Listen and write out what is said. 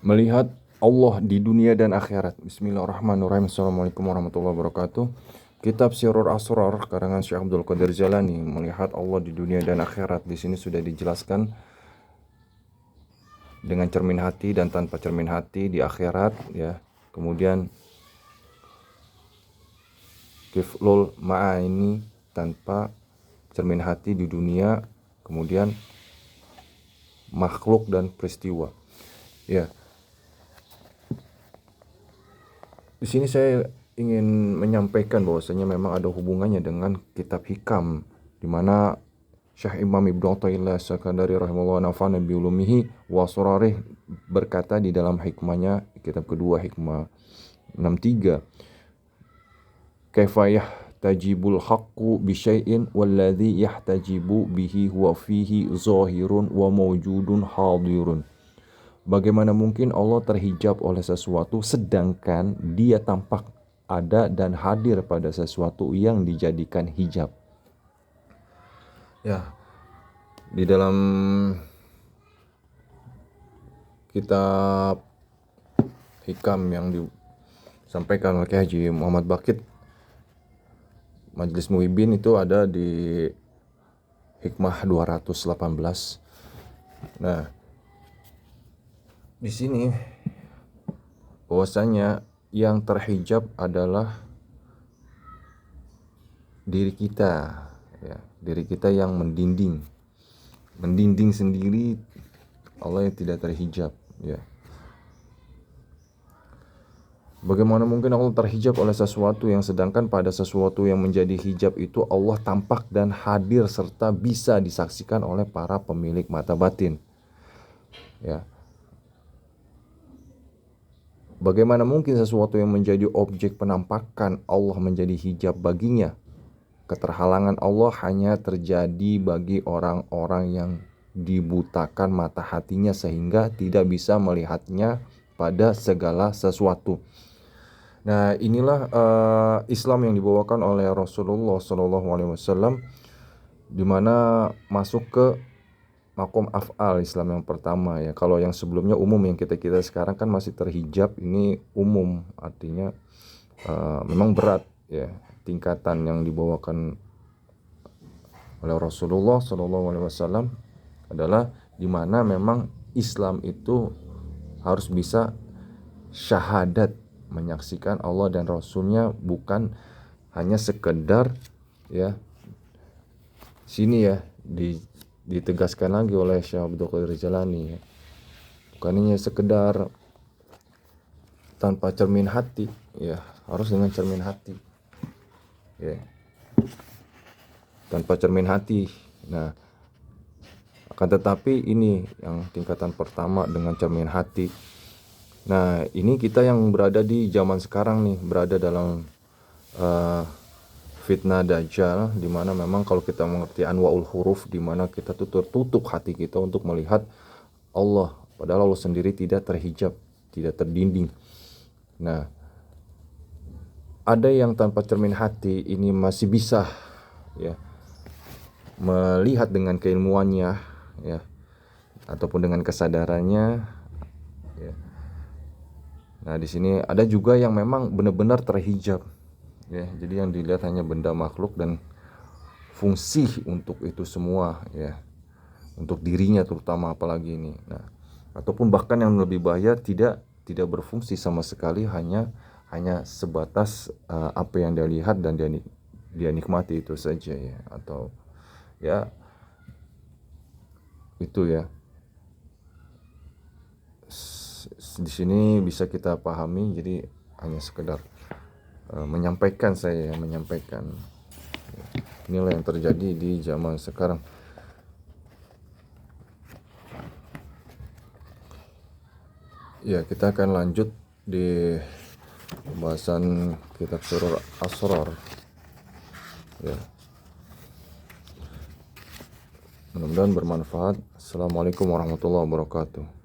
Melihat Allah di dunia dan akhirat. Bismillahirrahmanirrahim. Assalamualaikum warahmatullahi wabarakatuh. Kitab Sirrul Asrar karangan Syekh Abdul Qadir Jalani, melihat Allah di dunia dan akhirat. Di sini sudah dijelaskan dengan cermin hati dan tanpa cermin hati di akhirat, ya. Kemudian kiflul ma'ani tanpa cermin hati di dunia, kemudian makhluk dan peristiwa. Ya. Di sini saya ingin menyampaikan bahwasanya memang ada hubungannya dengan kitab hikam, di mana Syekh Imam Ibnu Athaillah As-Sakandari rahimahullah nafa'ana bi ulumihi wa asrarih berkata di dalam hikmahnya, kitab kedua hikmah 63, kaifa yahtajibul haqqu bi syai'in walladzi yahtajibu bihi huwa fihi zahirun wa mawjudun hadirun. Bagaimana mungkin Allah terhijab oleh sesuatu sedangkan dia tampak ada dan hadir pada sesuatu yang dijadikan hijab. Ya, di dalam kitab hikam yang disampaikan oleh Haji Muhammad Baqir Majelis Muhibbin itu ada di hikmah 218. Nah, di sini bahwasanya yang terhijab adalah diri kita, ya, diri kita yang mendinding sendiri. Allah yang tidak terhijab, ya. Bagaimana mungkin Allah terhijab oleh sesuatu yang sedangkan pada sesuatu yang menjadi hijab itu Allah tampak dan hadir serta bisa disaksikan oleh para pemilik mata batin, ya. Bagaimana mungkin sesuatu yang menjadi objek penampakan Allah menjadi hijab baginya? Keterhalangan Allah hanya terjadi bagi orang-orang yang dibutakan mata hatinya sehingga tidak bisa melihatnya pada segala sesuatu. Nah, inilah Islam yang dibawakan oleh Rasulullah SAW, di mana masuk ke makom af'al Islam yang pertama, ya. Kalau yang sebelumnya umum, yang kita sekarang kan masih terhijab, ini umum, artinya memang berat, ya, tingkatan yang dibawakan oleh Rasulullah SAW adalah di mana memang Islam itu harus bisa syahadat menyaksikan Allah dan Rasulnya, bukan hanya sekedar, ya, sini, ya, ditegaskan lagi oleh Syekh Abdul Qadir Jalani, ya. Bukan hanya sekedar tanpa cermin hati, ya, harus dengan cermin hati, ya, tanpa cermin hati. Nah, akan tetapi ini yang tingkatan pertama dengan cermin hati. Nah, ini kita yang berada di zaman sekarang nih, berada dalam fitnah Dajjal, di mana memang kalau kita mengerti anwaul huruf, di mana kita tuh tertutup hati kita untuk melihat Allah, padahal Allah sendiri tidak terhijab, tidak terdinding. Nah, ada yang tanpa cermin hati ini masih bisa, ya, melihat dengan keilmuannya, ya, ataupun dengan kesadarannya, ya. Nah, di sini ada juga yang memang benar-benar terhijab, ya. Jadi yang dilihat hanya benda makhluk dan fungsi untuk itu semua, ya, untuk dirinya terutama apalagi ini. Nah, ataupun bahkan yang lebih bahaya, tidak berfungsi sama sekali, hanya sebatas apa yang dia lihat dan dia nikmati itu saja, ya, atau, ya, itu, ya. Di sini bisa kita pahami, jadi hanya sekedar menyampaikan, inilah yang terjadi di zaman sekarang. Ya, kita akan lanjut di pembahasan kitab Sirrul Asrar, ya. Mudah-mudahan bermanfaat. Assalamualaikum warahmatullahi wabarakatuh.